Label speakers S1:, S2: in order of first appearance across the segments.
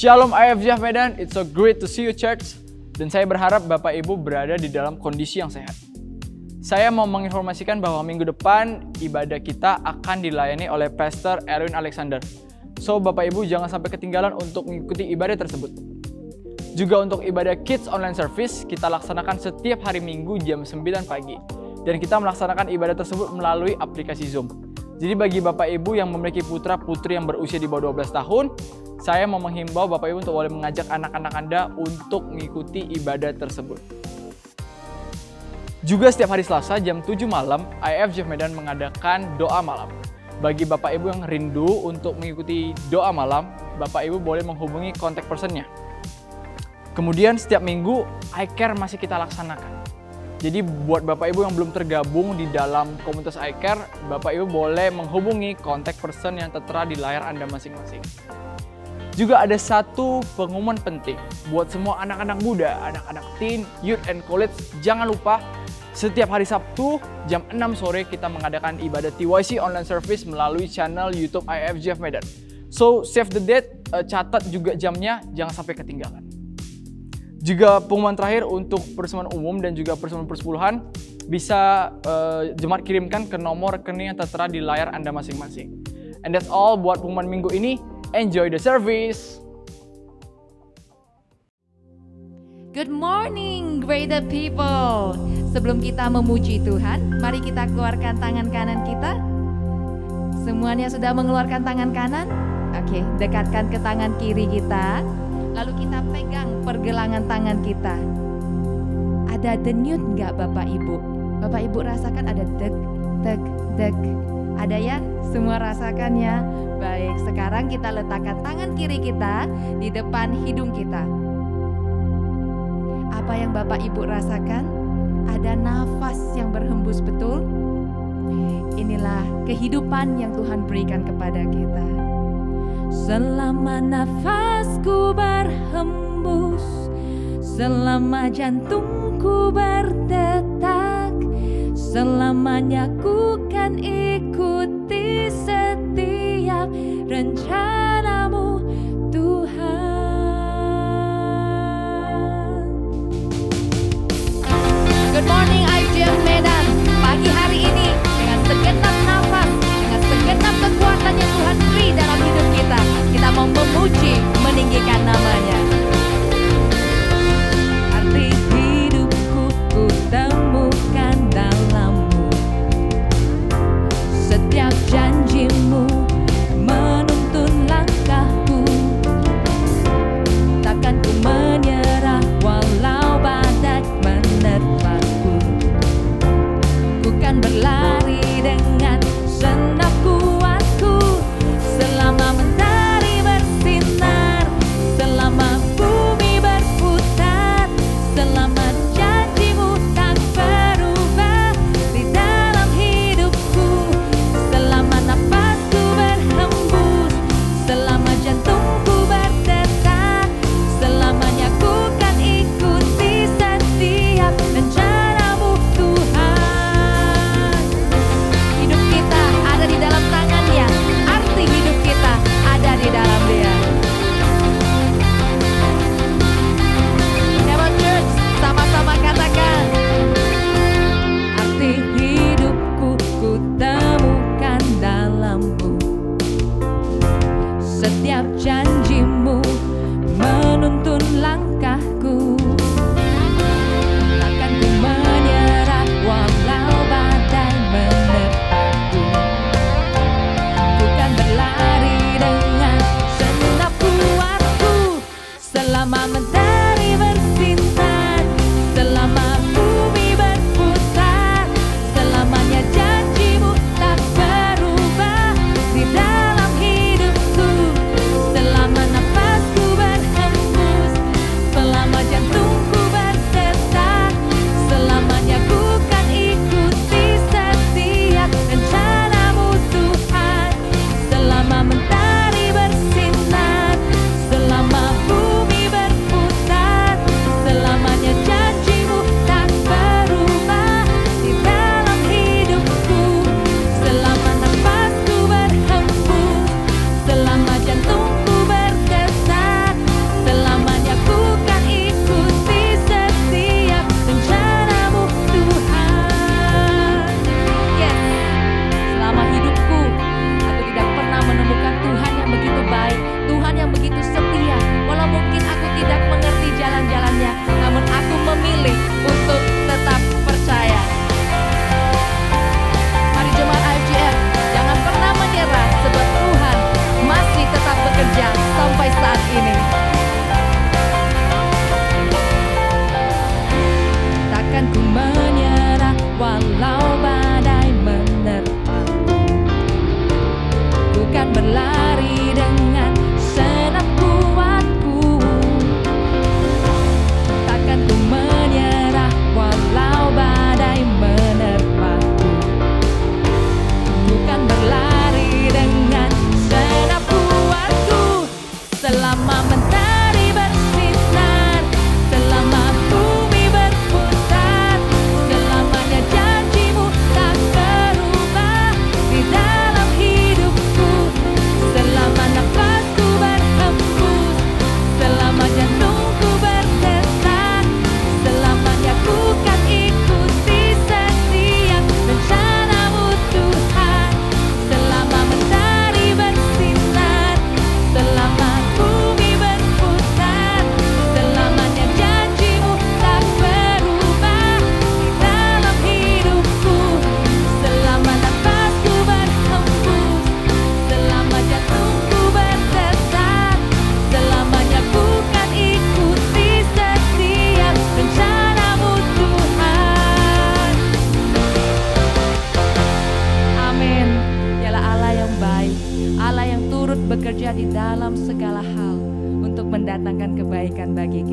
S1: Shalom IFJF Medan, it's so great to see you church. Dan saya berharap Bapak Ibu berada di dalam kondisi yang sehat. Saya mau menginformasikan bahwa minggu depan ibadah kita akan dilayani oleh Pastor Erwin Alexander. So Bapak Ibu jangan sampai ketinggalan untuk mengikuti ibadah tersebut. Juga untuk ibadah Kids Online Service kita laksanakan setiap hari Minggu jam 9 pagi. Dan kita melaksanakan ibadah tersebut melalui aplikasi Zoom. Jadi bagi Bapak Ibu yang memiliki putra-putri yang berusia di bawah 12 tahun, saya mau menghimbau Bapak Ibu untuk boleh mengajak anak-anak Anda untuk mengikuti ibadah tersebut. Juga setiap hari Selasa jam 7 malam, IFJF Medan mengadakan doa malam. Bagi Bapak Ibu yang rindu untuk mengikuti doa malam, Bapak Ibu boleh menghubungi kontak personnya. Kemudian setiap minggu, iCare masih kita laksanakan. Jadi buat Bapak Ibu yang belum tergabung di dalam komunitas iCare, Bapak Ibu boleh menghubungi kontak person yang tertera di layar Anda masing-masing. Juga ada satu pengumuman penting buat semua anak-anak muda, anak-anak teen, youth and college. Jangan lupa setiap hari Sabtu jam 6 sore kita mengadakan ibadah TYC online service melalui channel YouTube IFJF Medan. So save the date, catat juga jamnya, jangan sampai ketinggalan. Juga pengumuman terakhir untuk persembahan umum dan juga persembahan persepuluhan bisa jemaat kirimkan ke nomor rekening yang tertera di layar Anda masing-masing. And that's all buat pengumuman minggu ini. Enjoy the service.
S2: Good morning, greater people. Sebelum kita memuji Tuhan, mari kita keluarkan tangan kanan kita. Semuanya sudah mengeluarkan tangan kanan? Oke, dekatkan ke tangan kiri kita. Lalu kita pegang pergelangan tangan kita. Ada denyut nggak Bapak Ibu? Bapak Ibu rasakan ada deg, deg, deg. Ada ya? Semua rasakan ya? Baik, sekarang kita letakkan tangan kiri kita di depan hidung kita. Apa yang Bapak Ibu rasakan? Ada nafas yang berhembus betul? Inilah kehidupan yang Tuhan berikan kepada kita. Selama nafasku berhembus, selama jantungku berdetak, selamanya ku kan ikuti setiap rencanamu Tuhan. Good morning IFJF Medan. Pagi hari ini dengan segenap nafas, dengan segenap kekuatan yang Tuhan beri dalam hidup kita, kita mau memuji, meninggikan namanya. Arti hidupku ku temukan dalammu, setiap janjimu menuntun langkahku, takkan ku menyerah walau badai menerpaku. Ku kan berlari dengan senap kuatku, selama mentari bersinar, selama bumi berputar, selama janjimu tak berubah di dalam hidupku, selama nafasku berhembus, selama jantungku berdetak, selamanya ku kan ikuti setiap rencanamu Tuhan. Hidup kita ada di dalam tangannya, arti hidup kita ada di dalam Dia. Come on church, sama-sama katakan. Arti hidupku ku temukan dalammu, setiap janjimu menuntun langkahku, takkan ku menyerah walau badai menerpaku. Ku kan berlari dengan senap kuatku, selama mentari bersinar, selama bumi berputar, selamanya janjimu tak berubah di dalam hidupku, selama nafasku berhembus, selama jantungku berdetak, selamanya ku kan ikuti setiap rencanamu Tuhan, selama mentari bersinar, selama bumi berputar.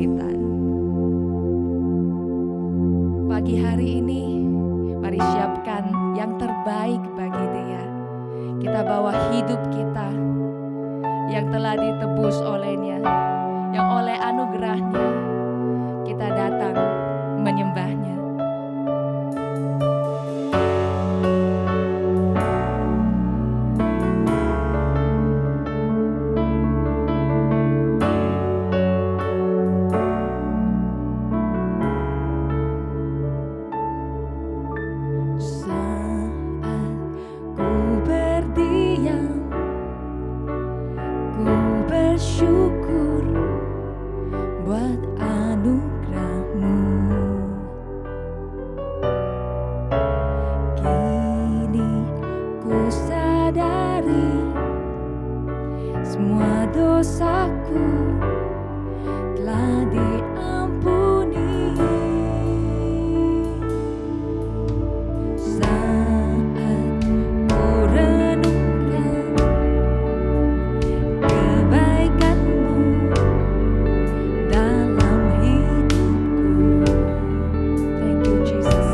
S2: kita. Pagi hari ini, mari siapkan yang terbaik bagi Dia. Kita bawa hidup kita yang telah ditebus olehnya, yang oleh anugerahnya kita datang menyembahnya.
S3: Bersyukur buat anugerah-Mu. Kini ku sadari semua dosaku telah diampuni. Saat ku renungkan kebaikan-Mu dalam hidupku. Thank you Jesus.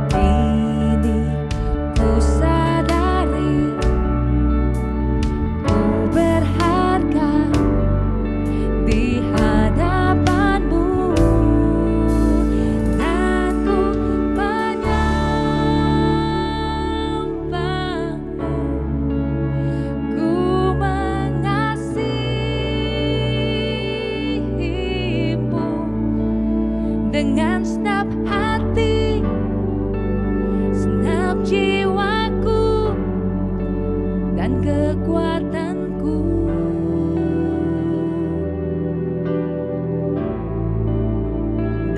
S3: Kini ku sadari ku berharga di hadapan-Mu, dan ku menyembah-Mu. Ku mengasihi-Mu dengan segenap hati, segenap jiwaku dan kekuatanku.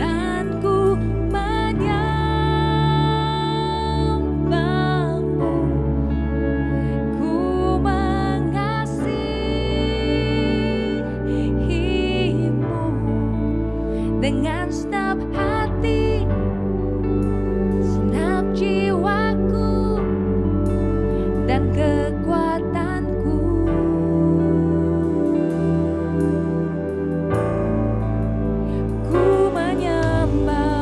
S3: Dan ku menyembah-Mu. Ku mengasihi-Mu dengan segenap hati, segenap jiwaku dan kekuatanku. Ku menyembah-Mu.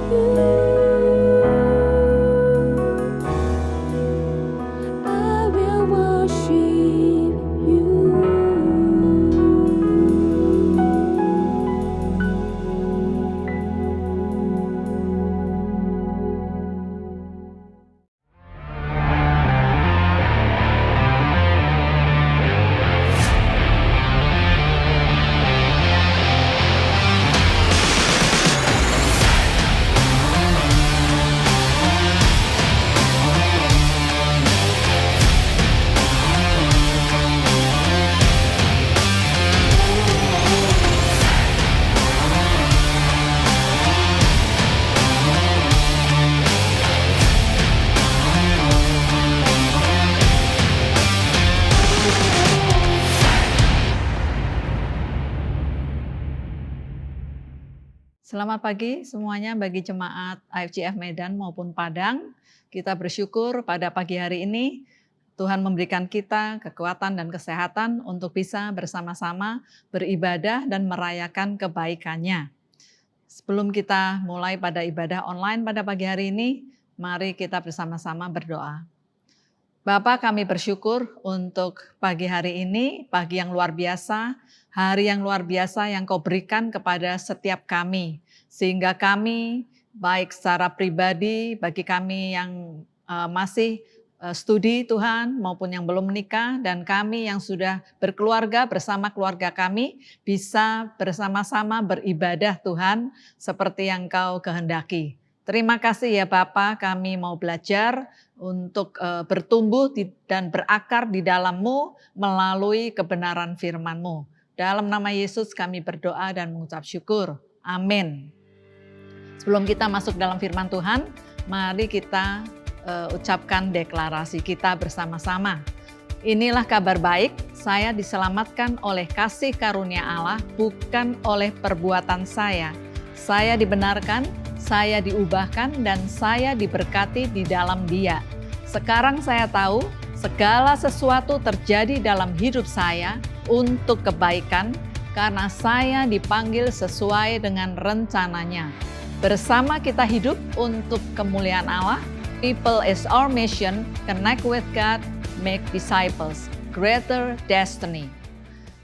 S3: I will worship you.
S4: Selamat pagi semuanya bagi jemaat IFJF Medan maupun Padang. Kita bersyukur pada pagi hari ini Tuhan memberikan kita kekuatan dan kesehatan untuk bisa bersama-sama beribadah dan merayakan kebaikannya. Sebelum kita mulai pada ibadah online pada pagi hari ini, mari kita bersama-sama berdoa. Bapa, kami bersyukur untuk pagi hari ini, pagi yang luar biasa, hari yang luar biasa yang Kau berikan kepada setiap kami. Sehingga kami, baik secara pribadi, bagi kami yang masih studi Tuhan, maupun yang belum menikah, dan kami yang sudah berkeluarga bersama keluarga kami, bisa bersama-sama beribadah Tuhan, seperti yang Kau kehendaki. Terima kasih ya Bapa, kami mau belajar untuk bertumbuh dan berakar di dalam-Mu melalui kebenaran firman-Mu. Dalam nama Yesus kami berdoa dan mengucap syukur. Amin. Sebelum kita masuk dalam firman Tuhan, mari kita ucapkan deklarasi kita bersama-sama. Inilah kabar baik, saya diselamatkan oleh kasih karunia Allah, bukan oleh perbuatan saya. Saya dibenarkan, saya diubahkan, dan saya diberkati di dalam Dia. Sekarang saya tahu segala sesuatu terjadi dalam hidup saya untuk kebaikan karena saya dipanggil sesuai dengan rencananya. Bersama kita hidup untuk kemuliaan Allah. People is our mission, connect with God, make disciples, greater destiny.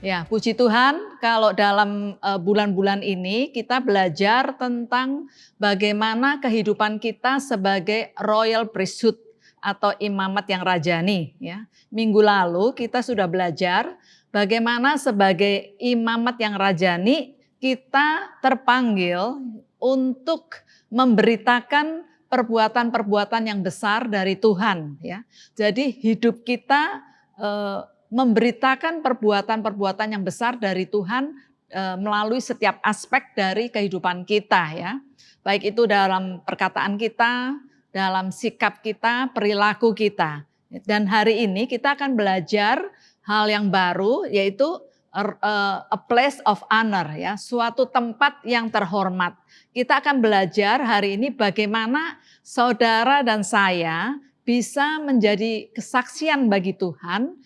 S4: Ya, puji Tuhan, kalau dalam bulan-bulan ini kita belajar tentang bagaimana kehidupan kita sebagai royal priesthood atau imamat yang rajani. Ya. Minggu lalu kita sudah belajar bagaimana sebagai imamat yang rajani kita terpanggil untuk memberitakan perbuatan-perbuatan yang besar dari Tuhan. Ya. Jadi hidup kita memberitakan perbuatan-perbuatan yang besar dari Tuhan melalui setiap aspek dari kehidupan kita ya. Baik itu dalam perkataan kita, dalam sikap kita, perilaku kita. Dan hari ini kita akan belajar hal yang baru yaitu a place of honor ya, suatu tempat yang terhormat. Kita akan belajar hari ini bagaimana saudara dan saya bisa menjadi kesaksian bagi Tuhan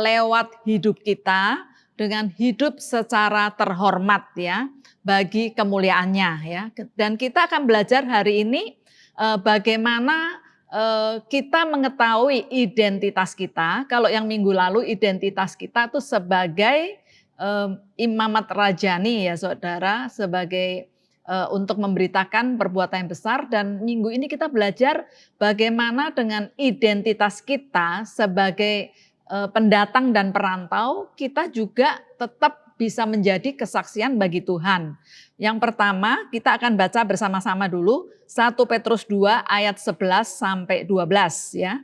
S4: lewat hidup kita dengan hidup secara terhormat ya bagi kemuliaannya ya. Dan kita akan belajar hari ini bagaimana kita mengetahui identitas kita. Kalau yang minggu lalu identitas kita itu sebagai imamat rajani ya saudara, sebagai untuk memberitakan perbuatan yang besar. Dan minggu ini kita belajar bagaimana dengan identitas kita sebagai pendatang dan perantau, kita juga tetap bisa menjadi kesaksian bagi Tuhan. Yang pertama kita akan baca bersama-sama dulu 1 Petrus 2 ayat 11 sampai 12 ya.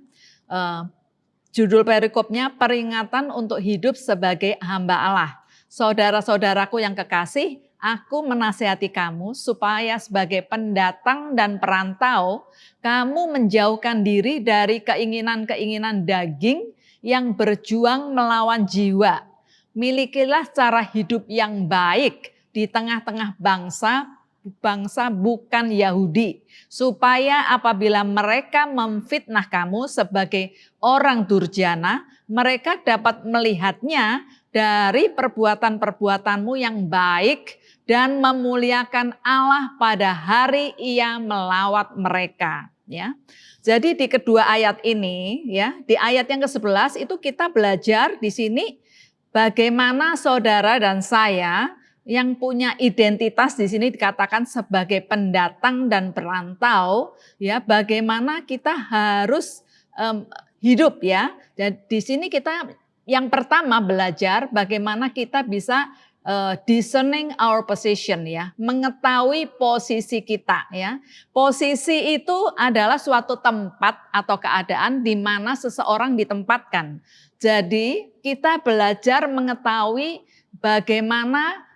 S4: Judul perikopnya peringatan untuk hidup sebagai hamba Allah. Saudara-saudaraku yang kekasih, aku menasihati kamu supaya sebagai pendatang dan perantau, kamu menjauhkan diri dari keinginan-keinginan daging yang berjuang melawan jiwa. Milikilah cara hidup yang baik di tengah-tengah bangsa bukan Yahudi, supaya apabila mereka memfitnah kamu sebagai orang durjana, mereka dapat melihatnya dari perbuatan-perbuatanmu yang baik dan memuliakan Allah pada hari Ia melawat mereka, ya. Jadi di kedua ayat ini, ya, di ayat yang ke-11 itu kita belajar di sini bagaimana saudara dan saya yang punya identitas di sini dikatakan sebagai pendatang dan perantau, ya, bagaimana kita harus hidup, ya. Dan di sini kita yang pertama belajar bagaimana kita bisa discerning our position, ya, mengetahui posisi kita, ya. Posisi itu adalah suatu tempat atau keadaan di mana seseorang ditempatkan. Jadi kita belajar mengetahui bagaimana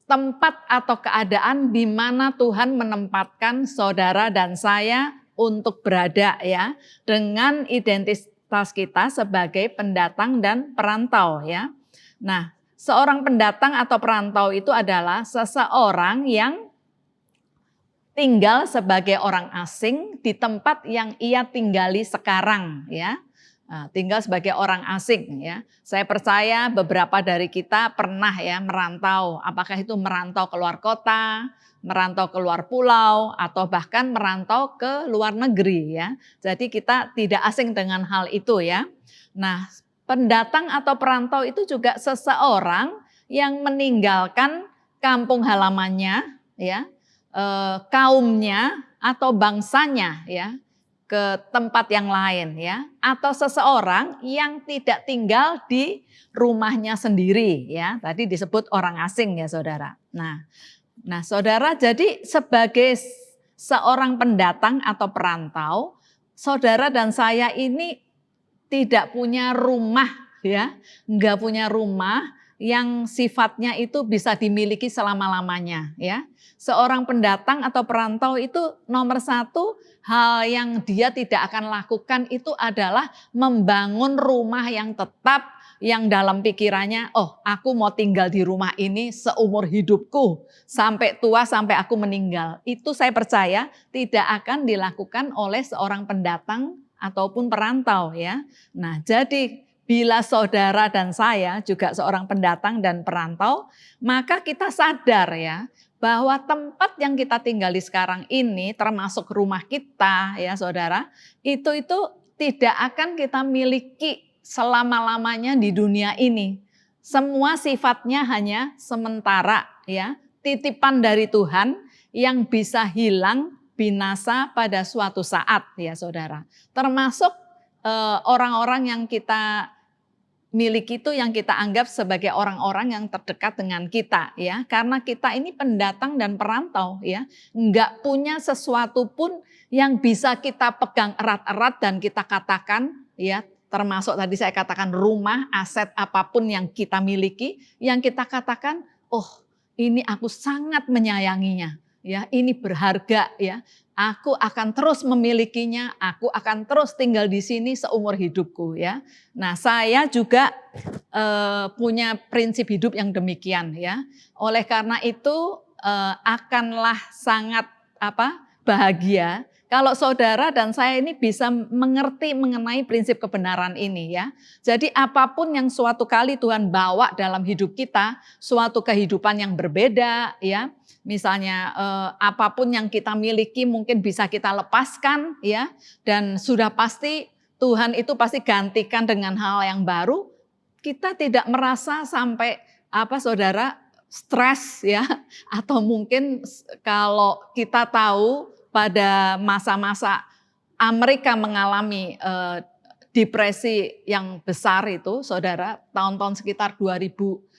S4: tempat atau keadaan di mana Tuhan menempatkan saudara dan saya untuk berada, ya, dengan identitas kita sebagai pendatang dan perantau, ya. Nah, seorang pendatang atau perantau itu adalah seseorang yang tinggal sebagai orang asing di tempat yang ia tinggali sekarang, ya. Tinggal sebagai orang asing, ya. Saya percaya beberapa dari kita pernah, ya, merantau. Apakah itu merantau keluar kota, merantau keluar pulau, atau bahkan merantau ke luar negeri, ya. Jadi kita tidak asing dengan hal itu, ya. Nah, pendatang atau perantau itu juga seseorang yang meninggalkan kampung halamannya, ya, kaumnya atau bangsanya, ya, ke tempat yang lain, ya, atau seseorang yang tidak tinggal di rumahnya sendiri, ya. Tadi disebut orang asing, ya, saudara. Nah, saudara, jadi sebagai seorang pendatang atau perantau, saudara dan saya ini tidak punya rumah, ya, enggak punya rumah yang sifatnya itu bisa dimiliki selama-lamanya, ya. Seorang pendatang atau perantau itu nomor satu hal yang dia tidak akan lakukan itu adalah membangun rumah yang tetap, yang dalam pikirannya, oh, aku mau tinggal di rumah ini seumur hidupku sampai tua, sampai aku meninggal. Itu saya percaya tidak akan dilakukan oleh seorang pendatang ataupun perantau, ya. Nah, jadi bila saudara dan saya juga seorang pendatang dan perantau, maka kita sadar, ya, bahwa tempat yang kita tinggali sekarang ini termasuk rumah kita, ya, saudara, itu tidak akan kita miliki selama-lamanya di dunia ini. Semua sifatnya hanya sementara, ya, titipan dari Tuhan yang bisa hilang, binasa pada suatu saat, ya, saudara. Termasuk orang-orang yang kita miliki itu yang kita anggap sebagai orang-orang yang terdekat dengan kita, ya. Karena kita ini pendatang dan perantau, ya. Enggak punya sesuatu pun yang bisa kita pegang erat-erat dan kita katakan, ya, termasuk tadi saya katakan rumah, aset apapun yang kita miliki, yang kita katakan, oh, ini aku sangat menyayanginya. Ya, ini berharga, ya. Aku akan terus memilikinya, aku akan terus tinggal di sini seumur hidupku, ya. Nah, saya juga punya prinsip hidup yang demikian, ya. Oleh karena itu akanlah sangat bahagia kalau saudara dan saya ini bisa mengerti mengenai prinsip kebenaran ini, ya. Jadi apapun yang suatu kali Tuhan bawa dalam hidup kita, suatu kehidupan yang berbeda, ya. Misalnya apapun yang kita miliki mungkin bisa kita lepaskan, ya, dan sudah pasti Tuhan itu pasti gantikan dengan hal yang baru. Kita tidak merasa sampai saudara stres, ya, atau mungkin kalau kita tahu pada masa-masa Amerika mengalami depresi yang besar itu, saudara, tahun-tahun sekitar 2000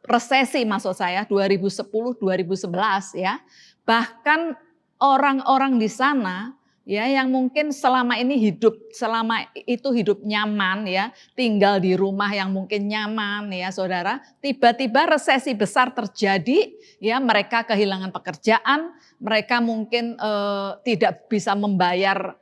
S4: resesi maksud saya 2010-2011, ya. Bahkan orang-orang di sana, ya, yang mungkin selama itu hidup nyaman, ya, tinggal di rumah yang mungkin nyaman, ya, saudara, tiba-tiba resesi besar terjadi, ya, mereka kehilangan pekerjaan, mereka mungkin tidak bisa membayar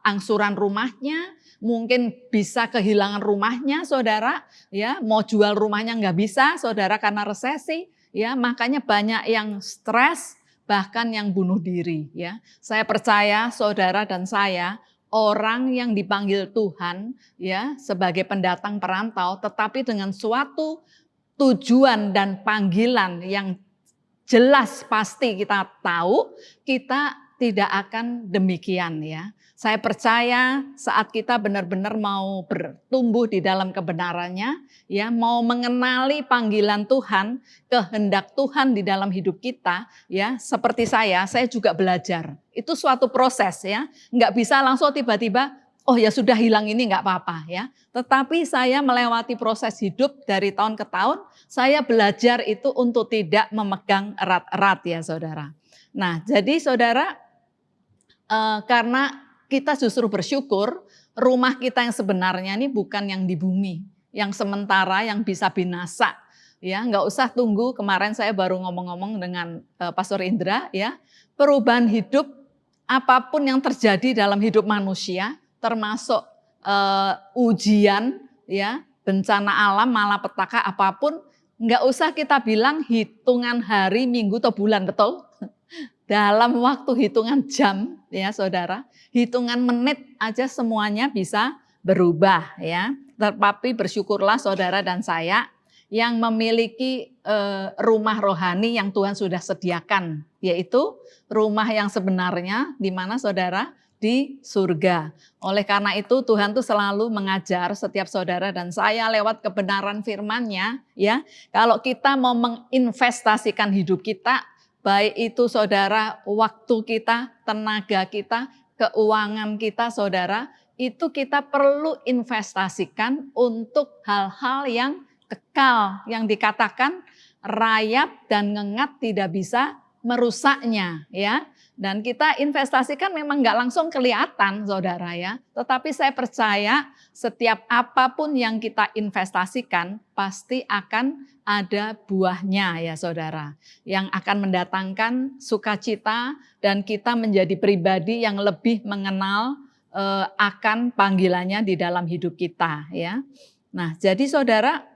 S4: angsuran rumahnya, mungkin bisa kehilangan rumahnya, saudara, ya, mau jual rumahnya nggak bisa, saudara, karena resesi, ya, makanya banyak yang stres, bahkan yang bunuh diri, ya. Saya percaya saudara dan saya orang yang dipanggil Tuhan, ya, sebagai pendatang perantau, tetapi dengan suatu tujuan dan panggilan yang jelas pasti kita tahu kita tidak akan demikian ya. Saya percaya saat kita benar-benar mau bertumbuh di dalam kebenarannya, ya, mau mengenali panggilan Tuhan, kehendak Tuhan di dalam hidup kita, ya, seperti saya juga belajar. Itu suatu proses ya, nggak bisa langsung tiba-tiba, oh ya sudah hilang ini nggak apa-apa ya. Tetapi saya melewati proses hidup dari tahun ke tahun, saya belajar itu untuk tidak memegang erat-erat ya saudara. Nah jadi saudara, karena kita justru bersyukur rumah kita yang sebenarnya ini bukan yang di bumi, yang sementara yang bisa binasa. Ya, nggak usah tunggu. Kemarin saya baru ngomong-ngomong dengan Pastor Indra ya, perubahan hidup apapun yang terjadi dalam hidup manusia, termasuk ujian ya, bencana alam, malapetaka apapun, nggak usah kita bilang hitungan hari, minggu atau bulan, betul? Dalam waktu hitungan jam ya saudara, hitungan menit aja semuanya bisa berubah ya. Tetapi bersyukurlah saudara dan saya yang memiliki rumah rohani yang Tuhan sudah sediakan, yaitu rumah yang sebenarnya di mana saudara? Di surga. Oleh karena itu Tuhan tuh selalu mengajar setiap saudara dan saya lewat kebenaran firman-Nya ya. Kalau kita mau menginvestasikan hidup kita, baik itu saudara waktu kita, tenaga kita, keuangan kita saudara, itu kita perlu investasikan untuk hal-hal yang kekal, yang dikatakan rayap dan ngengat tidak bisa merusaknya ya. Dan kita investasikan memang nggak langsung kelihatan saudara ya. Tetapi saya percaya setiap apapun yang kita investasikan pasti akan ada buahnya ya saudara. Yang akan mendatangkan sukacita dan kita menjadi pribadi yang lebih mengenal akan panggilannya di dalam hidup kita ya. Nah jadi saudara,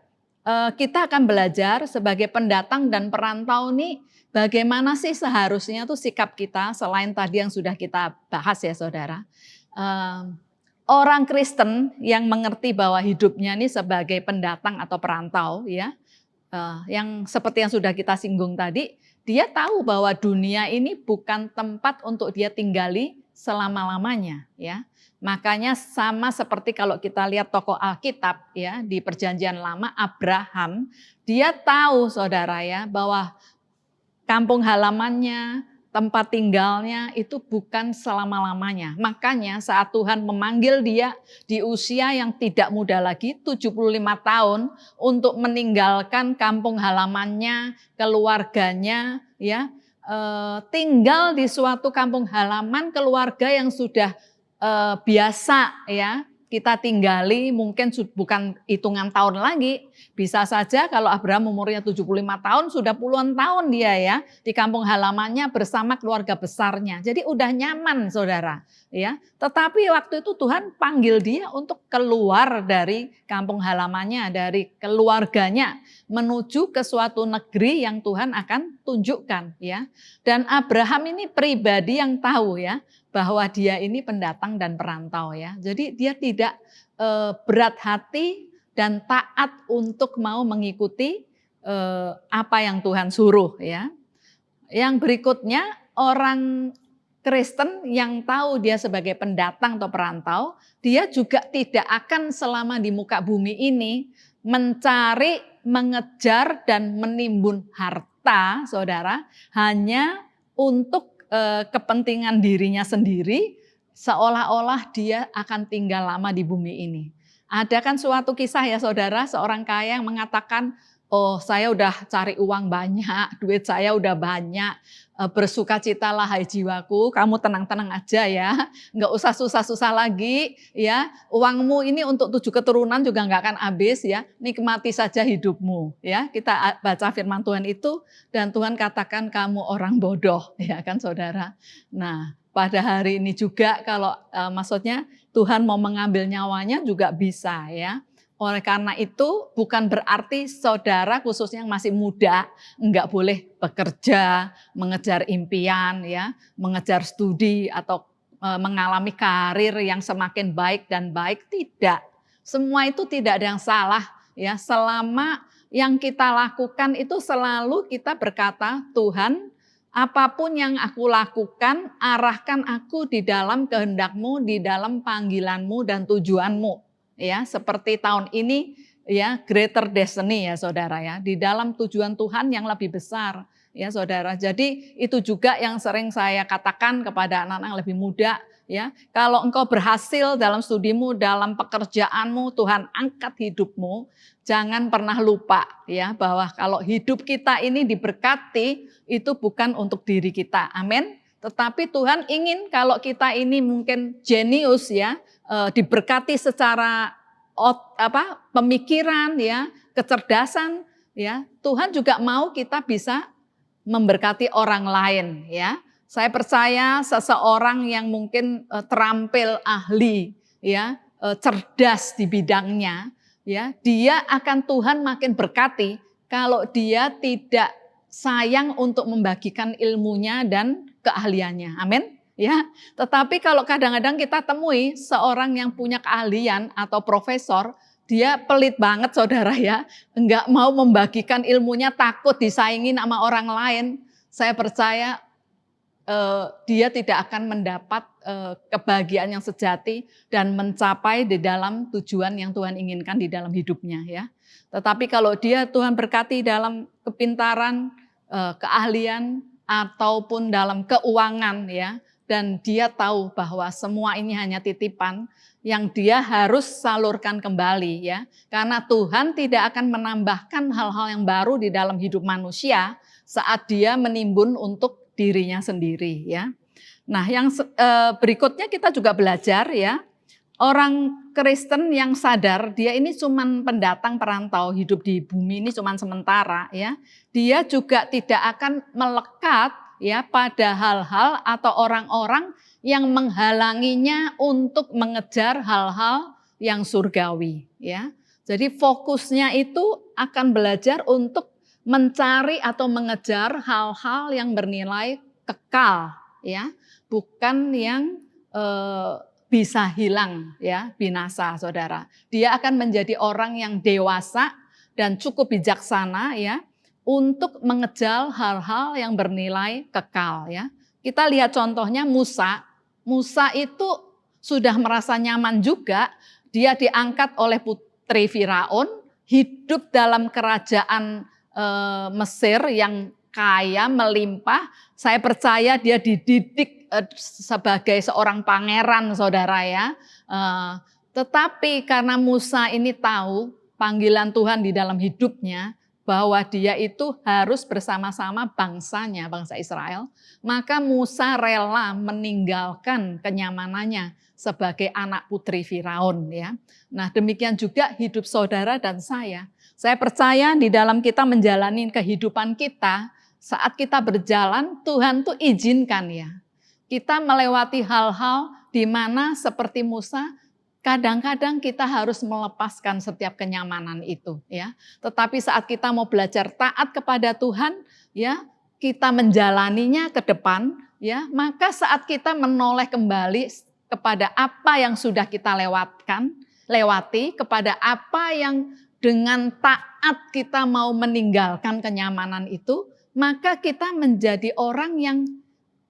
S4: kita akan belajar sebagai pendatang dan perantau nih, bagaimana sih seharusnya tuh sikap kita selain tadi yang sudah kita bahas ya saudara. Orang Kristen yang mengerti bahwa hidupnya ini sebagai pendatang atau perantau ya, yang seperti yang sudah kita singgung tadi, dia tahu bahwa dunia ini bukan tempat untuk dia tinggali selama-lamanya ya. Makanya sama seperti kalau kita lihat tokoh Alkitab ya di Perjanjian Lama, Abraham, dia tahu saudara ya bahwa kampung halamannya, tempat tinggalnya itu bukan selama-lamanya. Makanya saat Tuhan memanggil dia di usia yang tidak muda lagi, 75 tahun, untuk meninggalkan kampung halamannya, keluarganya, ya, tinggal di suatu kampung halaman keluarga yang sudah biasa ya kita tinggali, mungkin bukan hitungan tahun lagi. Bisa saja kalau Abraham umurnya 75 tahun, sudah puluhan tahun dia ya di kampung halamannya bersama keluarga besarnya. Jadi udah nyaman saudara ya. Tetapi waktu itu Tuhan panggil dia untuk keluar dari kampung halamannya, dari keluarganya, menuju ke suatu negeri yang Tuhan akan tunjukkan ya. Dan Abraham ini pribadi yang tahu ya, bahwa dia ini pendatang dan perantau ya. Jadi dia tidak berat hati dan taat untuk mau mengikuti apa yang Tuhan suruh ya. Yang berikutnya, orang Kristen yang tahu dia sebagai pendatang atau perantau, dia juga tidak akan selama di muka bumi ini mencari, mengejar dan menimbun harta, saudara, hanya untuk kepentingan dirinya sendiri, seolah-olah dia akan tinggal lama di bumi ini. Ada kan suatu kisah ya saudara, seorang kaya yang mengatakan, oh saya udah cari uang banyak, duit saya udah banyak, bersukacitalah hai jiwaku, kamu tenang-tenang aja ya, nggak usah susah-susah lagi ya, uangmu ini untuk 7 keturunan juga nggak akan habis ya, nikmati saja hidupmu ya. Kita baca firman Tuhan itu dan Tuhan katakan kamu orang bodoh ya kan saudara. Nah pada hari ini juga kalau maksudnya Tuhan mau mengambil nyawanya juga bisa ya. Oleh karena itu bukan berarti saudara khususnya yang masih muda enggak boleh bekerja, mengejar impian ya, mengejar studi atau mengalami karir yang semakin baik dan baik, tidak. Semua itu tidak ada yang salah ya selama yang kita lakukan itu selalu kita berkata, Tuhan, apapun yang aku lakukan, arahkan aku di dalam kehendak-Mu, di dalam panggilan-Mu dan tujuan-Mu. Ya, seperti tahun ini ya, greater destiny ya saudara ya, di dalam tujuan Tuhan yang lebih besar ya saudara. Jadi itu juga yang sering saya katakan kepada anak-anak yang lebih muda ya. Kalau engkau berhasil dalam studimu, dalam pekerjaanmu, Tuhan angkat hidupmu. Jangan pernah lupa ya bahwa kalau hidup kita ini diberkati itu bukan untuk diri kita. Amin. Tetapi Tuhan ingin kalau kita ini mungkin jenius ya, diberkati secara pemikiran ya, kecerdasan ya. Tuhan juga mau kita bisa memberkati orang lain ya. Saya percaya seseorang yang mungkin terampil, ahli ya, cerdas di bidangnya ya, dia akan Tuhan makin berkati kalau dia tidak sayang untuk membagikan ilmunya dan keahliannya. Amin. Ya, tetapi kalau kadang-kadang kita temui seorang yang punya keahlian atau profesor, dia pelit banget saudara ya, enggak mau membagikan ilmunya, takut disaingin sama orang lain. Saya percaya dia tidak akan mendapat kebahagiaan yang sejati dan mencapai di dalam tujuan yang Tuhan inginkan di dalam hidupnya ya. Tetapi kalau dia Tuhan berkati dalam kepintaran, keahlian ataupun dalam keuangan ya, dan dia tahu bahwa semua ini hanya titipan yang dia harus salurkan kembali ya. Karena Tuhan tidak akan menambahkan hal-hal yang baru di dalam hidup manusia saat dia menimbun untuk dirinya sendiri ya. Nah, yang berikutnya kita juga belajar ya. Orang Kristen yang sadar dia ini cuman pendatang perantau, hidup di bumi ini cuman sementara ya. Dia juga tidak akan melekat ya pada hal-hal atau orang-orang yang menghalanginya untuk mengejar hal-hal yang surgawi ya. Jadi fokusnya itu akan belajar untuk mencari atau mengejar hal-hal yang bernilai kekal ya, bukan yang bisa hilang ya, binasa saudara. Dia akan menjadi orang yang dewasa dan cukup bijaksana ya, untuk mengejar hal-hal yang bernilai kekal ya. Kita lihat contohnya Musa. Musa itu sudah merasa nyaman juga, dia diangkat oleh putri Firaun, hidup dalam kerajaan Mesir yang kaya, melimpah. Saya percaya dia dididik sebagai seorang pangeran saudara ya. Tetapi karena Musa ini tahu panggilan Tuhan di dalam hidupnya, bahwa dia itu harus bersama-sama bangsanya, bangsa Israel, maka Musa rela meninggalkan kenyamanannya sebagai anak putri Firaun ya. Nah, demikian juga hidup saudara dan saya. Saya percaya di dalam kita menjalani kehidupan kita, saat kita berjalan Tuhan tuh izinkan ya. Kita melewati hal-hal di mana seperti Musa, kadang-kadang kita harus melepaskan setiap kenyamanan itu ya. Tetapi saat kita mau belajar taat kepada Tuhan ya, kita menjalaninya ke depan ya, maka saat kita menoleh kembali kepada apa yang sudah kita lewati, kepada apa yang dengan taat kita mau meninggalkan kenyamanan itu, maka kita menjadi orang yang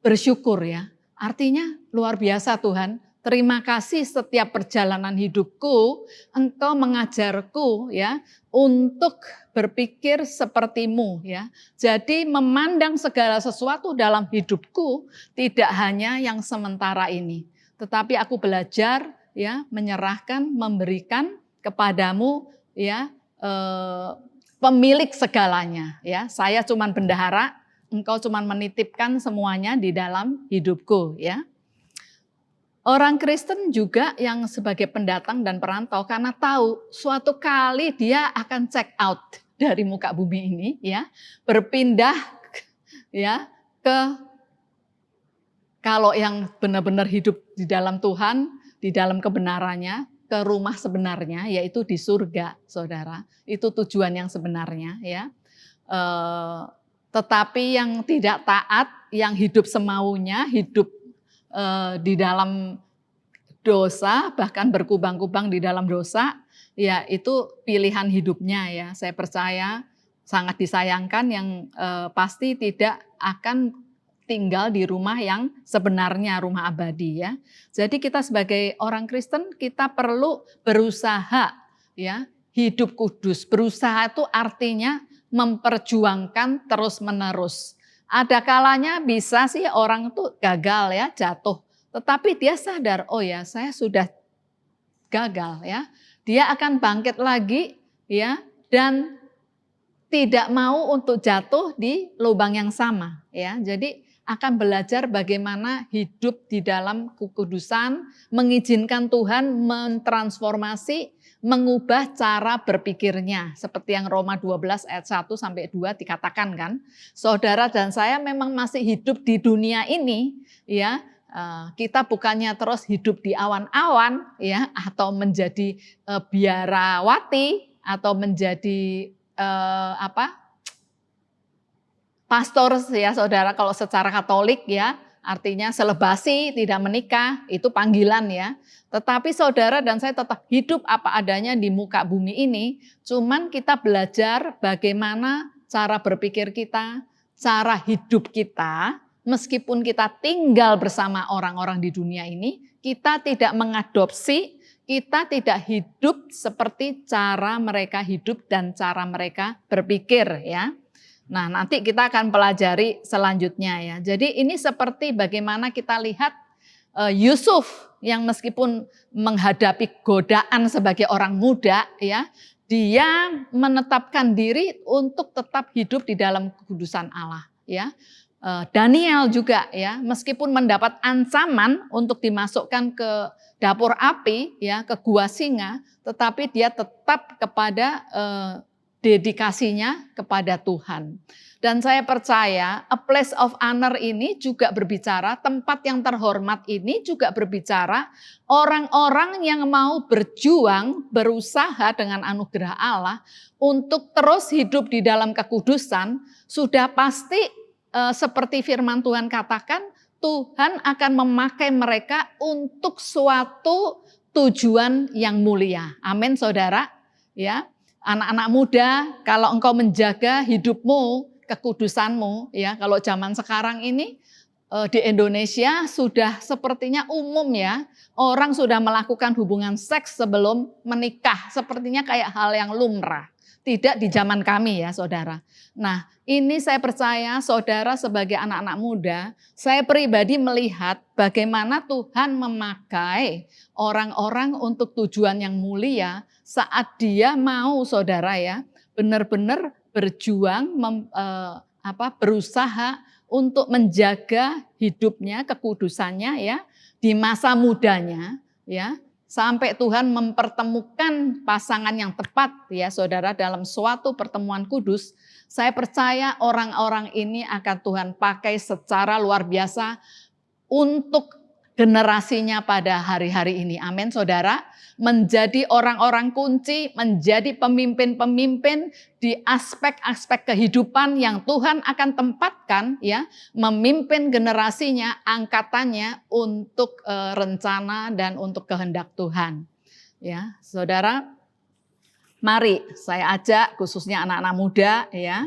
S4: bersyukur ya. Artinya luar biasa Tuhan. Terima kasih setiap perjalanan hidupku, Engkau mengajarku ya untuk berpikir seperti-Mu ya. Jadi memandang segala sesuatu dalam hidupku tidak hanya yang sementara ini, tetapi aku belajar ya menyerahkan, memberikan kepadamu ya, pemilik segalanya ya. Saya cuman bendahara, Engkau cuman menitipkan semuanya di dalam hidupku ya. Orang Kristen juga yang sebagai pendatang dan perantau karena tahu suatu kali dia akan check out dari muka bumi ini ya, berpindah ya ke, kalau yang benar-benar hidup di dalam Tuhan, di dalam kebenarannya, ke rumah sebenarnya yaitu di surga, saudara. Itu tujuan yang sebenarnya ya. Tetapi yang tidak taat, yang hidup semaunya, hidup di dalam dosa, bahkan berkubang-kubang di dalam dosa, ya itu pilihan hidupnya ya. Saya percaya sangat disayangkan yang pasti tidak akan tinggal di rumah yang sebenarnya rumah abadi ya. Jadi kita sebagai orang Kristen kita perlu berusaha ya, hidup kudus. Berusaha itu artinya memperjuangkan terus-menerus. Ada kalanya bisa sih orang itu gagal ya, jatuh. Tetapi dia sadar, oh ya saya sudah gagal ya. Dia akan bangkit lagi ya, dan tidak mau untuk jatuh di lubang yang sama ya. Jadi akan belajar bagaimana hidup di dalam kekudusan, mengizinkan Tuhan mentransformasi, mengubah cara berpikirnya. Seperti yang Roma 12 ayat 1 sampai 2 dikatakan kan. Saudara dan saya memang masih hidup di dunia ini ya. Kita bukannya terus hidup di awan-awan ya, atau menjadi biarawati atau menjadi pastor ya saudara, kalau secara Katolik ya, artinya selebasi, tidak menikah, itu panggilan ya. Tetapi saudara dan saya tetap hidup apa adanya di muka bumi ini, cuman kita belajar bagaimana cara berpikir kita, cara hidup kita, meskipun kita tinggal bersama orang-orang di dunia ini, kita tidak mengadopsi, kita tidak hidup seperti cara mereka hidup dan cara mereka berpikir ya. Nah, nanti kita akan pelajari selanjutnya ya. Jadi ini seperti bagaimana kita lihat Yusuf yang meskipun menghadapi godaan sebagai orang muda ya, dia menetapkan diri untuk tetap hidup di dalam kekudusan Allah ya. Daniel juga ya, meskipun mendapat ancaman untuk dimasukkan ke dapur api ya, ke gua singa, tetapi dia tetap kepada dedikasinya kepada Tuhan. Dan saya percaya a place of honor ini juga berbicara, tempat yang terhormat ini juga berbicara orang-orang yang mau berjuang, berusaha dengan anugerah Allah untuk terus hidup di dalam kekudusan, sudah pasti seperti firman Tuhan katakan, Tuhan akan memakai mereka untuk suatu tujuan yang mulia. Amin saudara ya. Anak-anak muda, kalau engkau menjaga hidupmu, kekudusanmu, ya kalau zaman sekarang ini di Indonesia sudah sepertinya umum ya, orang sudah melakukan hubungan seks sebelum menikah, sepertinya kayak hal yang lumrah. Tidak di zaman kami ya saudara. Nah ini saya percaya saudara sebagai anak-anak muda, saya pribadi melihat bagaimana Tuhan memakai orang-orang untuk tujuan yang mulia saat dia mau saudara ya benar-benar berjuang, berusaha untuk menjaga hidupnya, kekudusannya ya di masa mudanya ya. Sampai Tuhan mempertemukan pasangan yang tepat ya saudara dalam suatu pertemuan kudus. Saya percaya orang-orang ini akan Tuhan pakai secara luar biasa untuk generasinya pada hari-hari ini. Amin saudara. Menjadi orang-orang kunci, menjadi pemimpin-pemimpin di aspek-aspek kehidupan yang Tuhan akan tempatkan ya, memimpin generasinya, angkatannya untuk rencana dan untuk kehendak Tuhan. Ya, saudara, mari saya ajak khususnya anak-anak muda ya,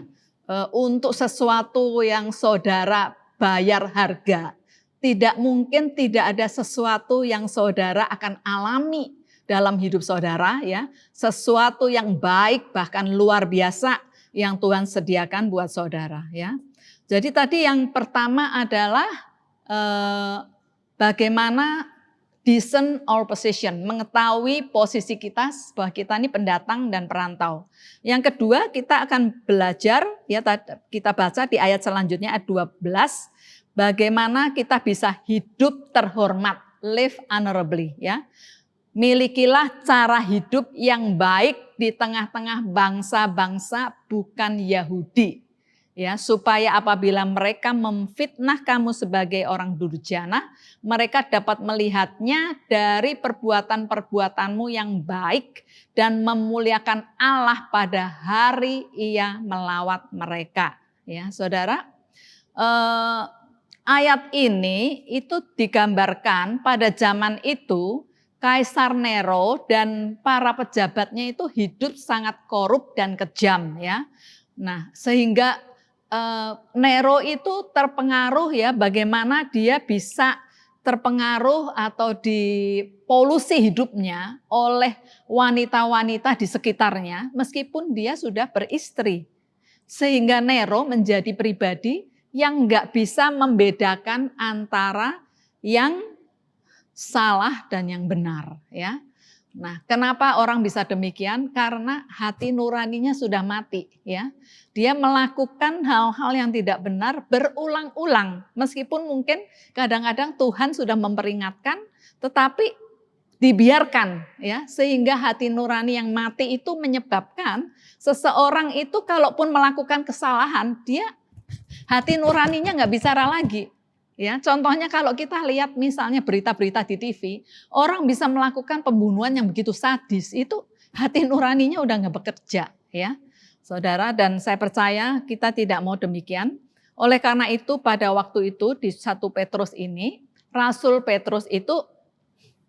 S4: untuk sesuatu yang saudara bayar harga. Tidak mungkin tidak ada sesuatu yang saudara akan alami dalam hidup saudara ya, sesuatu yang baik bahkan luar biasa yang Tuhan sediakan buat saudara ya. Jadi tadi yang pertama adalah bagaimana discern our position, mengetahui posisi kita bahwa kita ini pendatang dan perantau. Yang kedua kita akan belajar ya, kita baca di ayat selanjutnya ayat 12, bagaimana kita bisa hidup terhormat, live honorably ya. Milikilah cara hidup yang baik di tengah-tengah bangsa-bangsa bukan Yahudi. Ya, supaya apabila mereka memfitnah kamu sebagai orang durjana, mereka dapat melihatnya dari perbuatan-perbuatanmu yang baik dan memuliakan Allah pada hari Ia melawat mereka. Ya, saudara, ayat ini itu digambarkan pada zaman itu Kaisar Nero dan para pejabatnya itu hidup sangat korup dan kejam ya. Nah, sehingga Nero itu terpengaruh ya, bagaimana dia bisa terpengaruh atau dipolusi hidupnya oleh wanita-wanita di sekitarnya meskipun dia sudah beristri. Sehingga Nero menjadi pribadi yang nggak bisa membedakan antara yang salah dan yang benar ya. Nah, kenapa orang bisa demikian? Karena hati nuraninya sudah mati ya. Dia melakukan hal-hal yang tidak benar berulang-ulang. Meskipun mungkin kadang-kadang Tuhan sudah memperingatkan, tetapi dibiarkan ya, sehingga hati nurani yang mati itu menyebabkan seseorang itu kalaupun melakukan kesalahan, dia hati nuraninya nggak bicara lagi. Ya, contohnya kalau kita lihat misalnya berita-berita di TV, orang bisa melakukan pembunuhan yang begitu sadis, itu hati nuraninya udah nggak bekerja, ya, saudara. Dan saya percaya kita tidak mau demikian. Oleh karena itu pada waktu itu di 1 Petrus ini, Rasul Petrus itu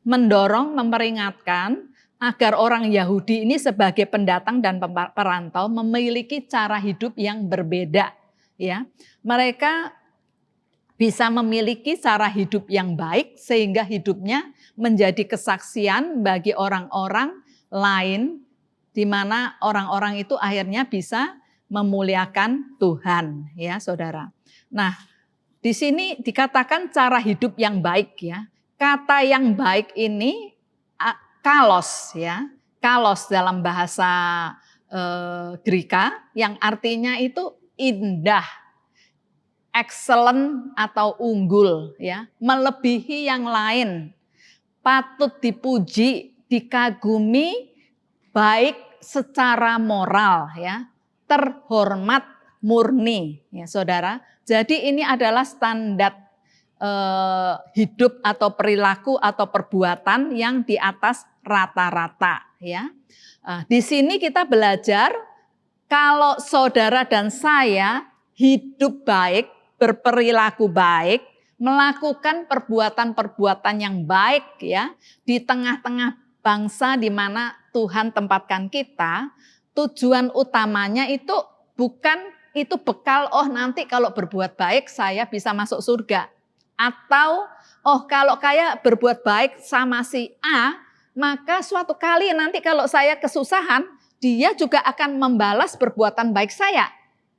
S4: mendorong, memperingatkan agar orang Yahudi ini sebagai pendatang dan perantau memiliki cara hidup yang berbeda, ya. Mereka bisa memiliki cara hidup yang baik sehingga hidupnya menjadi kesaksian bagi orang-orang lain, di mana orang-orang itu akhirnya bisa memuliakan Tuhan, ya saudara. Nah, di sini dikatakan cara hidup yang baik ya. Kata yang baik ini kalos ya, kalos dalam bahasa Greka yang artinya itu indah, excellent atau unggul ya, melebihi yang lain, patut dipuji, dikagumi, baik secara moral ya, terhormat, murni ya saudara. Jadi ini adalah standar hidup atau perilaku atau perbuatan yang di atas rata-rata ya. Di sini kita belajar kalau saudara dan saya hidup baik, berperilaku baik, melakukan perbuatan-perbuatan yang baik ya di tengah-tengah bangsa di mana Tuhan tempatkan kita, tujuan utamanya itu bukan itu bekal, oh nanti kalau berbuat baik saya bisa masuk surga. Atau oh kalau kayak berbuat baik sama si A, maka suatu kali nanti kalau saya kesusahan, dia juga akan membalas perbuatan baik saya.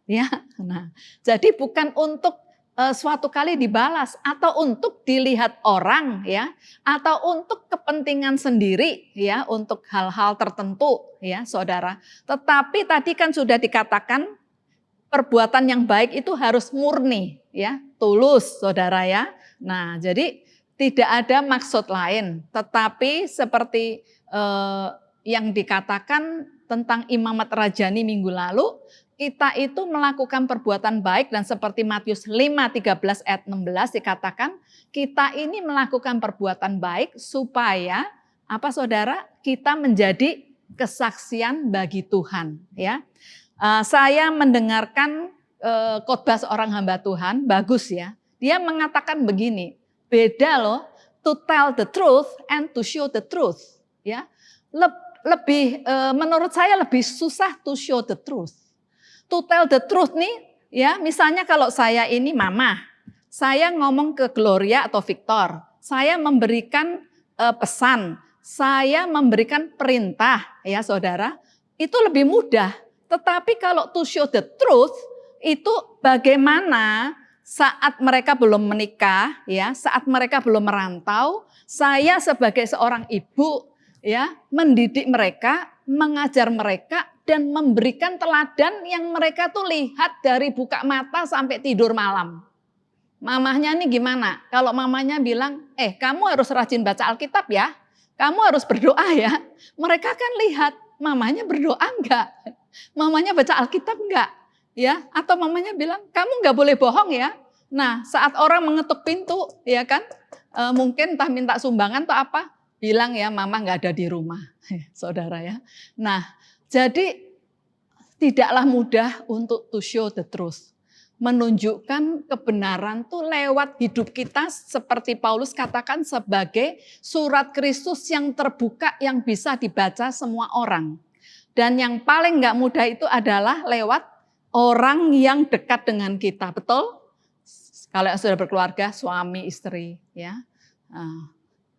S4: Ya, nah, jadi bukan untuk suatu kali dibalas atau untuk dilihat orang ya, atau untuk kepentingan sendiri ya, untuk hal-hal tertentu ya, saudara. Tetapi tadi kan sudah dikatakan perbuatan yang baik itu harus murni ya, tulus saudara ya. Nah, jadi tidak ada maksud lain, tetapi seperti yang dikatakan tentang imamat rajani minggu lalu, kita itu melakukan perbuatan baik dan seperti Matius 5:13 ayat 16 dikatakan kita ini melakukan perbuatan baik supaya apa saudara? Kita menjadi kesaksian bagi Tuhan ya. Saya mendengarkan khotbah seorang hamba Tuhan, bagus ya. Dia mengatakan begini, beda loh to tell the truth and to show the truth ya. Lebih menurut saya lebih susah to show the truth. To tell the truth nih, ya misalnya kalau saya ini mama, saya ngomong ke Gloria atau Victor, saya memberikan pesan, saya memberikan perintah ya saudara, itu lebih mudah. Tetapi kalau to show the truth, itu bagaimana saat mereka belum menikah, ya saat mereka belum merantau, saya sebagai seorang ibu ya mendidik mereka, mengajar mereka, dan memberikan teladan yang mereka tuh lihat dari buka mata sampai tidur malam. Mamahnya nih gimana? Kalau mamanya bilang, kamu harus rajin baca Alkitab ya, kamu harus berdoa ya. Mereka kan lihat mamanya berdoa enggak, mamanya baca Alkitab enggak, ya? Atau mamanya bilang, kamu enggak boleh bohong ya. Nah saat orang mengetuk pintu, ya kan, mungkin entah minta sumbangan atau apa, bilang ya mama enggak ada di rumah, saudara ya. Nah jadi tidaklah mudah untuk to show the truth. menunjukkan kebenaran tuh lewat hidup kita seperti Paulus katakan sebagai surat Kristus yang terbuka yang bisa dibaca semua orang. Dan yang paling nggak mudah itu adalah lewat orang yang dekat dengan kita, betul? Kalau yang sudah berkeluarga, suami, istri, ya,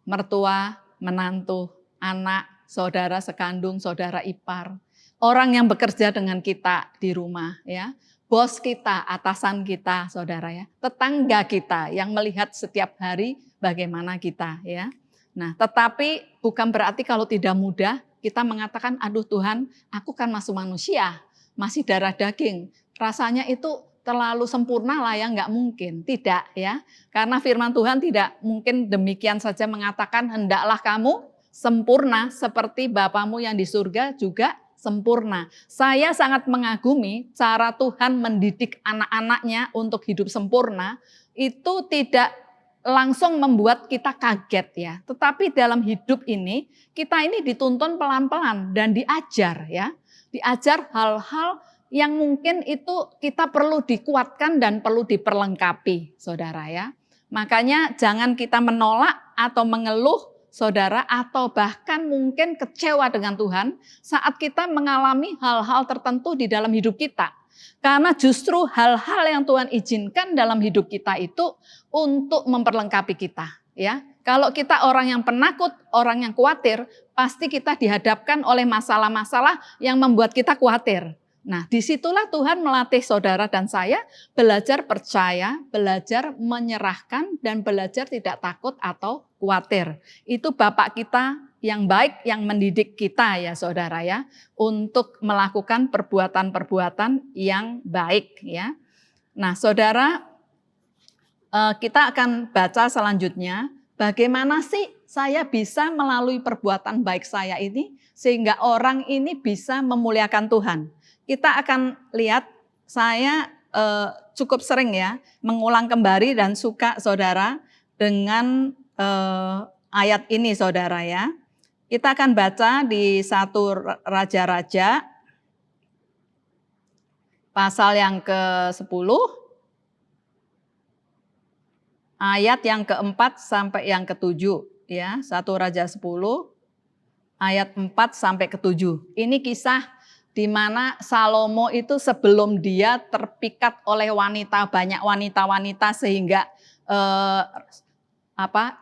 S4: mertua, menantu, anak, saudara sekandung, saudara ipar, orang yang bekerja dengan kita di rumah, ya. Bos kita, atasan kita, saudara ya, tetangga kita yang melihat setiap hari bagaimana kita ya. Nah, tetapi bukan berarti kalau tidak mudah kita mengatakan, aduh Tuhan, aku kan masih manusia, masih darah daging. Rasanya itu terlalu sempurna lah ya, nggak mungkin. Tidak ya, karena firman Tuhan tidak mungkin demikian saja mengatakan hendaklah kamu sempurna seperti Bapamu yang di surga juga sempurna. Saya sangat mengagumi cara Tuhan mendidik anak-anaknya untuk hidup sempurna. Itu tidak langsung membuat kita kaget ya. Tetapi dalam hidup ini, kita ini dituntun pelan-pelan dan diajar ya. Diajar hal-hal yang mungkin itu kita perlu dikuatkan dan perlu diperlengkapi, saudara ya. Makanya jangan kita menolak atau mengeluh, saudara, atau bahkan mungkin kecewa dengan Tuhan saat kita mengalami hal-hal tertentu di dalam hidup kita. Karena justru hal-hal yang Tuhan izinkan dalam hidup kita itu untuk memperlengkapi kita. Ya, kalau kita orang yang penakut, orang yang khawatir, pasti kita dihadapkan oleh masalah-masalah yang membuat kita khawatir. Nah, disitulah Tuhan melatih saudara dan saya belajar percaya, belajar menyerahkan, dan belajar tidak takut atau khawatir. Itu Bapak kita yang baik yang mendidik kita ya saudara ya, untuk melakukan perbuatan-perbuatan yang baik ya. Nah saudara, kita akan baca selanjutnya, bagaimana sih saya bisa melalui perbuatan baik saya ini, sehingga orang ini bisa memuliakan Tuhan. Kita akan lihat, saya cukup sering ya mengulang kembali dan suka saudara dengan ayat ini saudara ya. Kita akan baca di 1 Raja-Raja pasal yang ke-10 ayat yang ke-4 sampai yang ke-7 ya. 1 Raja 10 ayat 4 sampai ke-7. Ini kisah di mana Salomo itu sebelum dia terpikat oleh banyak wanita-wanita sehingga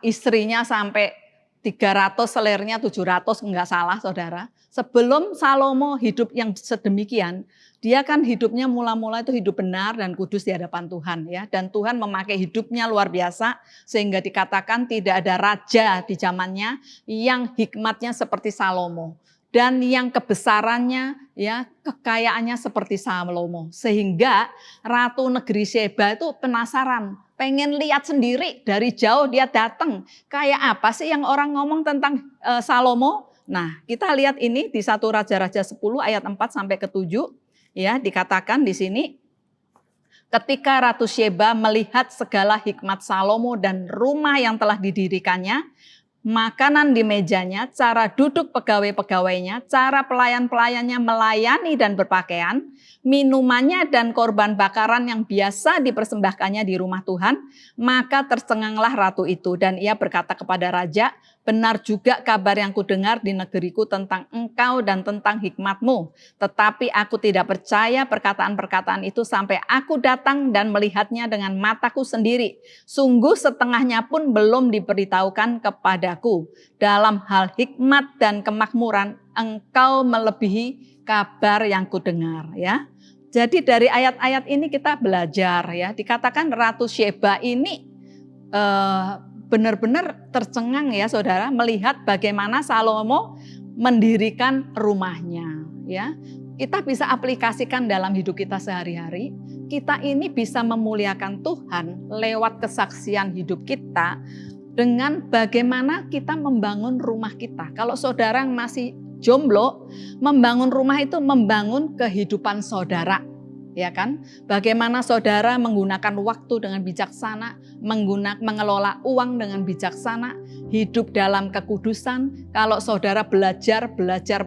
S4: istrinya sampai 300, selirnya 700, enggak salah saudara. Sebelum Salomo hidup yang sedemikian, dia kan hidupnya mula-mula itu hidup benar dan kudus di hadapan Tuhan ya. Dan Tuhan memakai hidupnya luar biasa sehingga dikatakan tidak ada raja di zamannya yang hikmatnya seperti Salomo. Dan yang kebesarannya, ya kekayaannya seperti Salomo. Sehingga Ratu Negeri Sheba itu penasaran, pengen lihat sendiri dari jauh dia datang. Kayak apa sih yang orang ngomong tentang Salomo? Nah kita lihat ini di 1 Raja-Raja 10 ayat 4 sampai ke 7. Ya dikatakan di sini, ketika Ratu Sheba melihat segala hikmat Salomo dan rumah yang telah didirikannya, makanan di mejanya, cara duduk pegawai-pegawainya, cara pelayan-pelayannya melayani dan berpakaian, minumannya dan korban bakaran yang biasa dipersembahkannya di rumah Tuhan, maka tercenganglah ratu itu dan ia berkata kepada raja, benar juga kabar yang kudengar di negeriku tentang engkau dan tentang hikmatmu. Tetapi aku tidak percaya perkataan-perkataan itu sampai aku datang dan melihatnya dengan mataku sendiri. Sungguh setengahnya pun belum diberitahukan kepadaku. Dalam hal hikmat dan kemakmuran engkau melebihi kabar yang kudengar. Ya. Jadi dari ayat-ayat ini kita belajar ya. Dikatakan Ratu Sheba ini benar-benar tercengang ya saudara melihat bagaimana Salomo mendirikan rumahnya ya. Kita bisa aplikasikan dalam hidup kita sehari-hari. Kita ini bisa memuliakan Tuhan lewat kesaksian hidup kita dengan bagaimana kita membangun rumah kita. Kalau saudara yang masih jomblo, membangun rumah itu membangun kehidupan saudara. Ya kan? Bagaimana saudara menggunakan waktu dengan bijaksana, mengelola uang dengan bijaksana, hidup dalam kekudusan. Kalau saudara belajar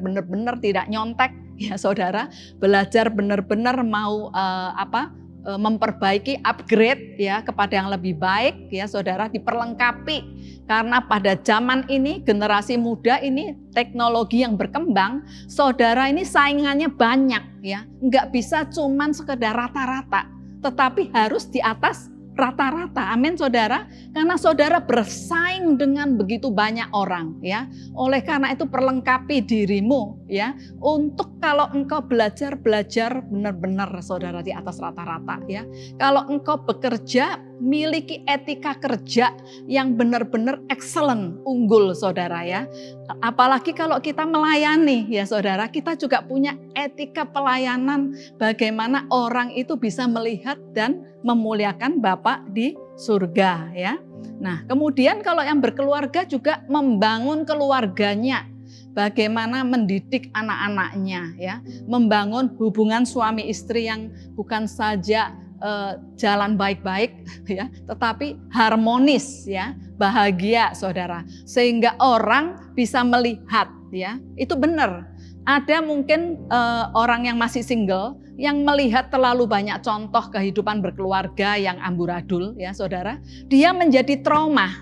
S4: benar-benar tidak nyontek, ya saudara, belajar benar-benar mau memperbaiki, upgrade ya kepada yang lebih baik ya saudara, diperlengkapi. Karena pada zaman ini generasi muda ini teknologi yang berkembang, saudara ini saingannya banyak ya. Enggak bisa cuman sekedar rata-rata, tetapi harus di atas rata-rata. Amin saudara. Karena saudara bersaing dengan begitu banyak orang ya. Oleh karena itu perlengkapi dirimu ya. Untuk kalau engkau belajar benar-benar saudara di atas rata-rata ya. Kalau engkau bekerja, miliki etika kerja yang benar-benar excellent, unggul saudara ya. Apalagi kalau kita melayani ya saudara, kita juga punya etika pelayanan bagaimana orang itu bisa melihat dan memuliakan Bapa di surga ya. Nah, kemudian kalau yang berkeluarga juga membangun keluarganya. Bagaimana mendidik anak-anaknya ya, membangun hubungan suami istri yang bukan saja jalan baik-baik ya, tetapi harmonis ya, bahagia saudara, sehingga orang bisa melihat ya, itu benar. Ada mungkin orang yang masih single yang melihat terlalu banyak contoh kehidupan berkeluarga yang amburadul ya saudara, dia menjadi trauma.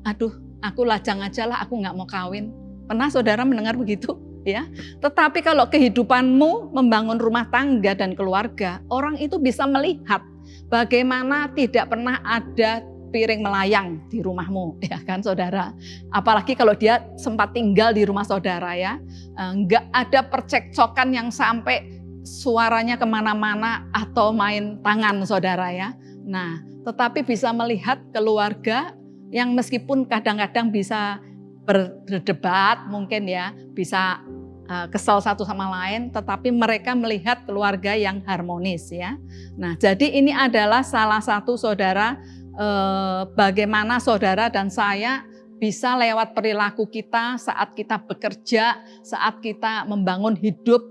S4: Aduh, aku lajang aja lah, aku nggak mau kawin. Pernah saudara mendengar begitu? Ya, tetapi kalau kehidupanmu membangun rumah tangga dan keluarga, orang itu bisa melihat bagaimana tidak pernah ada piring melayang di rumahmu, ya kan saudara. Apalagi kalau dia sempat tinggal di rumah saudara ya, nggak ada percekcokan yang sampai suaranya kemana-mana atau main tangan saudara ya. Nah, tetapi bisa melihat keluarga yang meskipun kadang-kadang bisa berdebat mungkin ya, bisa kesal satu sama lain, tetapi mereka melihat keluarga yang harmonis ya. Nah, jadi ini adalah salah satu saudara, bagaimana saudara dan saya bisa lewat perilaku kita saat kita bekerja, saat kita membangun hidup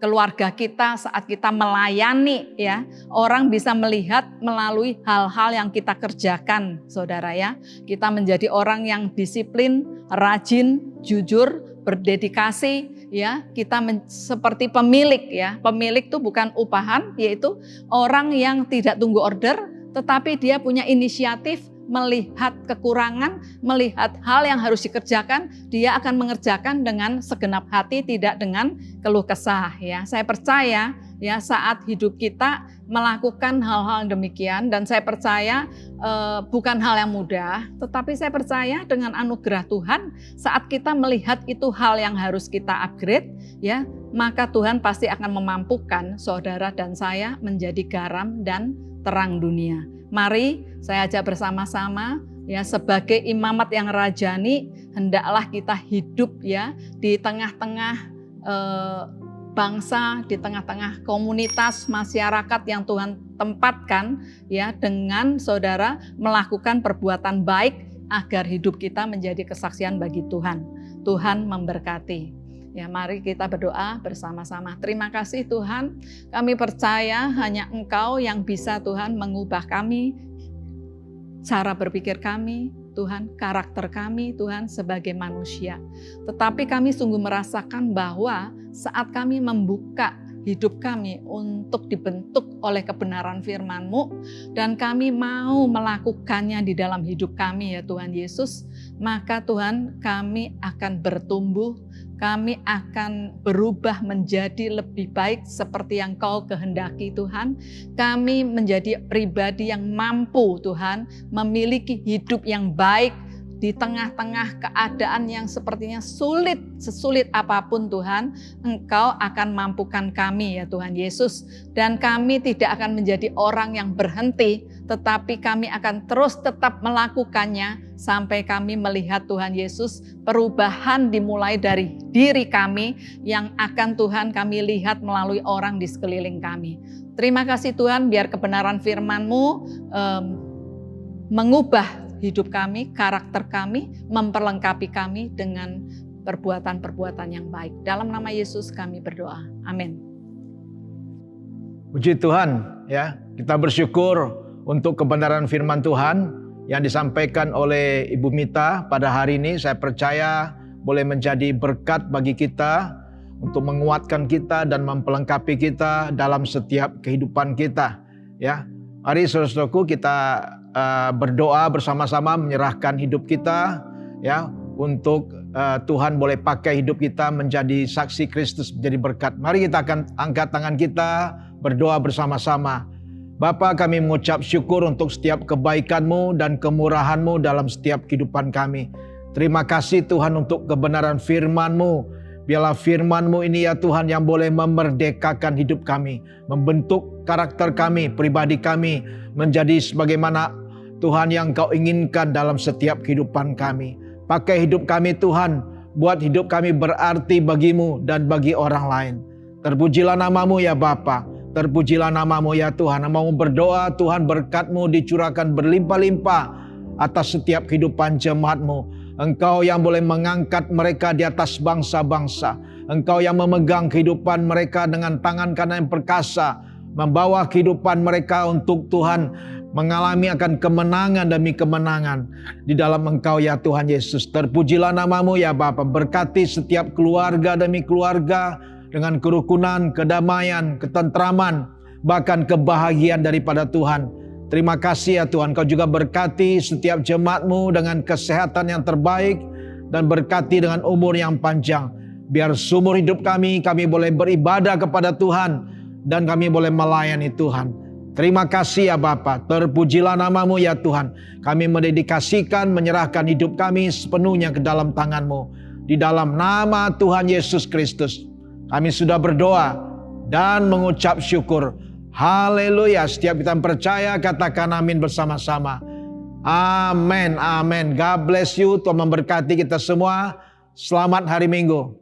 S4: keluarga kita, saat kita melayani ya, orang bisa melihat melalui hal-hal yang kita kerjakan saudara ya. Kita menjadi orang yang disiplin, rajin, jujur, berdedikasi ya. Kita seperti pemilik ya. Pemilik itu bukan upahan, yaitu orang yang tidak tunggu order, tetapi dia punya inisiatif, melihat kekurangan, melihat hal yang harus dikerjakan, dia akan mengerjakan dengan segenap hati, tidak dengan keluh kesah ya. Saya percaya ya saat hidup kita melakukan hal-hal demikian, dan saya percaya bukan hal yang mudah, tetapi saya percaya dengan anugerah Tuhan saat kita melihat itu hal yang harus kita upgrade ya, maka Tuhan pasti akan memampukan saudara dan saya menjadi garam dan terang dunia. Mari saya ajak bersama-sama ya, sebagai imamat yang rajani, hendaklah kita hidup ya di tengah-tengah bangsa, di tengah-tengah komunitas masyarakat yang Tuhan tempatkan ya, dengan saudara melakukan perbuatan baik agar hidup kita menjadi kesaksian bagi Tuhan. Tuhan memberkati. Ya, mari kita berdoa bersama-sama. Terima kasih Tuhan, kami percaya hanya Engkau yang bisa Tuhan mengubah kami, cara berpikir kami, Tuhan, karakter kami Tuhan sebagai manusia. Tetapi kami sungguh merasakan bahwa saat kami membuka hidup kami untuk dibentuk oleh kebenaran firman-Mu, dan kami mau melakukannya di dalam hidup kami ya Tuhan Yesus, maka Tuhan kami akan bertumbuh, kami akan berubah menjadi lebih baik seperti yang Kau kehendaki Tuhan. Kami menjadi pribadi yang mampu Tuhan memiliki hidup yang baik di tengah-tengah keadaan yang sepertinya sulit, sesulit apapun Tuhan, Engkau akan mampukan kami ya Tuhan Yesus. Dan kami tidak akan menjadi orang yang berhenti, tetapi kami akan terus tetap melakukannya sampai kami melihat Tuhan Yesus, perubahan dimulai dari diri kami yang akan Tuhan kami lihat melalui orang di sekeliling kami. Terima kasih Tuhan, biar kebenaran firman-Mu mengubah hidup kami, karakter kami, memperlengkapi kami dengan perbuatan-perbuatan yang baik. Dalam nama Yesus kami berdoa. Amin.
S5: Puji Tuhan ya, kita bersyukur untuk kebenaran firman Tuhan yang disampaikan oleh Ibu Mita pada hari ini. Saya percaya boleh menjadi berkat bagi kita untuk menguatkan kita dan memperlengkapi kita dalam setiap kehidupan kita. Ya, mari saudara-saudaraku kita berdoa bersama-sama menyerahkan hidup kita ya untuk Tuhan boleh pakai hidup kita menjadi saksi Kristus, menjadi berkat. Mari kita akan angkat tangan kita berdoa bersama-sama. Bapa, kami mengucap syukur untuk setiap kebaikan-Mu dan kemurahan-Mu dalam setiap kehidupan kami. Terima kasih Tuhan untuk kebenaran firman-Mu. Biarlah firman-Mu ini ya Tuhan yang boleh memerdekakan hidup kami, membentuk karakter kami, pribadi kami menjadi sebagaimana Tuhan yang Kau inginkan dalam setiap kehidupan kami. Pakai hidup kami Tuhan, buat hidup kami berarti bagimu dan bagi orang lain. Terpujilah namamu ya Bapa, terpujilah namamu ya Tuhan. Namamu berdoa Tuhan berkat-Mu dicurahkan berlimpah-limpah atas setiap kehidupan jemaat-Mu. Engkau yang boleh mengangkat mereka di atas bangsa-bangsa. Engkau yang memegang kehidupan mereka dengan tangan kanan yang perkasa, membawa kehidupan mereka untuk Tuhan mengalami akan kemenangan demi kemenangan di dalam Engkau ya Tuhan Yesus. Terpujilah namamu ya Bapa. Berkati setiap keluarga demi keluarga dengan kerukunan, kedamaian, ketentraman, bahkan kebahagiaan daripada Tuhan. Terima kasih ya Tuhan. Kau juga berkati setiap jemaat-Mu dengan kesehatan yang terbaik dan berkati dengan umur yang panjang. Biar seumur hidup kami boleh beribadah kepada Tuhan dan kami boleh melayani Tuhan. Terima kasih ya Bapa, terpujilah namamu ya Tuhan. Kami mendedikasikan, menyerahkan hidup kami sepenuhnya ke dalam tangan-Mu. Di dalam nama Tuhan Yesus Kristus, kami sudah berdoa dan mengucap syukur. Haleluya, setiap kita percaya katakan amin bersama-sama. Amin, amin. God bless you, Tuhan memberkati kita semua. Selamat hari Minggu.